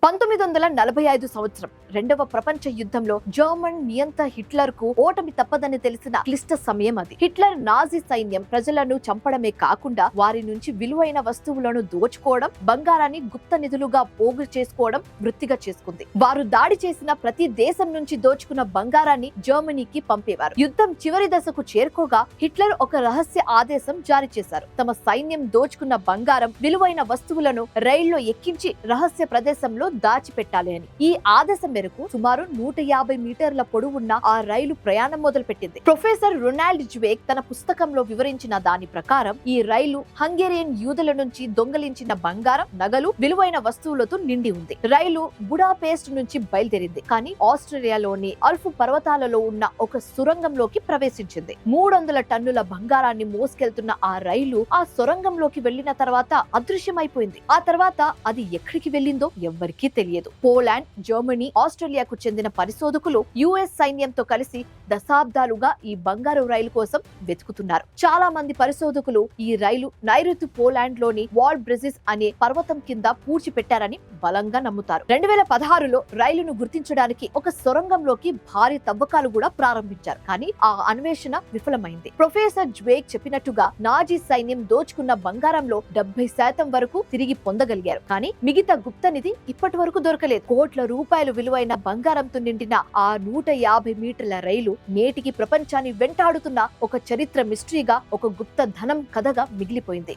1945 సంవత్సరం రెండవ ప్రపంచ యుద్ధంలో జర్మన్ నియంత హిట్లర్ కు ఓటమి తప్పదని తెలిసిన క్లిష్ట సమయం అది. హిట్లర్ నాజీ సైన్యం ప్రజలను చంపడమే కాకుండా వారి నుంచి విలువైన వస్తువులను దోచుకోవడం, బంగారాన్ని గుప్త నిధులుగా పోగు చేసుకోవడం వృత్తిగా చేసుకుంది. వారు దాడి చేసిన ప్రతి దేశం నుంచి దోచుకున్న బంగారాన్ని జర్మనీకి పంపేవారు. యుద్ధం చివరి దశకు చేరుకోగా హిట్లర్ ఒక రహస్య ఆదేశం జారీ చేశారు. తమ సైన్యం దోచుకున్న బంగారం, విలువైన వస్తువులను రైల్లో ఎక్కించి రహస్య ప్రదేశంలో దాచిపెట్టాలి అని. ఈ ఆదేశం మేరకు సుమారు 150 మీటర్ల పొడవున్న ఆ రైలు ప్రయాణం మొదలుపెట్టింది. ప్రొఫెసర్ రొనాల్డ్ జ్వేక్ తన పుస్తకంలో వివరించిన దాని ప్రకారం ఈ రైలు హంగేరియన్ యూదుల నుంచి దొంగలించిన బంగారం, నగలు, విలువైన వస్తువులతో నిండి ఉంది. రైలు బుడాపేస్ట్ నుంచి బయలుదేరింది, కానీ ఆస్ట్రేలియాలోని అల్ఫ్ పర్వతాలలో ఉన్న ఒక సొరంగంలోకి ప్రవేశించింది. 300 టన్నుల బంగారాన్ని మోసుకెళ్తున్న ఆ రైలు ఆ సొరంగంలోకి వెళ్లిన తర్వాత అదృశ్యమైపోయింది. ఆ తర్వాత అది ఎక్కడికి వెళ్ళిందో ఎవ్వరికీ తెలియదు. పోలాండ్, జర్మనీ, ఆస్ట్రేలియాకు చెందిన పరిశోధకులు యుఎస్ సైన్యంతో కలిసి దశాబ్దాలుగా ఈ బంగారు రైలు కోసం వెతుకుతున్నారు. చాలా మంది పరిశోధకులు ఈ రైలు నైరుతి పోలాండ్ లోని వాల్ బ్రెజిస్ అనే పర్వతం కింద పూడ్చిపెట్టారని బలంగా నమ్ముతారు. 2016లో రైలును గుర్తించడానికి ఒక సొరంగంలోకి భారీ తవ్వకాలు కూడా ప్రారంభించారు, కానీ ఆ అన్వేషణ విఫలమైంది. ప్రొఫెసర్ జ్వేక్ చెప్పినట్టుగా నాజీ సైన్యం దోచుకున్న బంగారంలో 70% వరకు తిరిగి పొందగలిగారు, కానీ మిగతా గుప్త నిధి ఇప్పటి వరకు దొరకలేదు. కోట్ల రూపాయలు విలువైన బంగారంతో నిండిన ఆ 150 మీటర్ల రైలు నేటికి ప్రపంచాన్ని వెంటాడుతున్న ఒక చరిత్ర మిస్టరీగా, ఒక గుప్త ధనం కథగా మిగిలిపోయింది.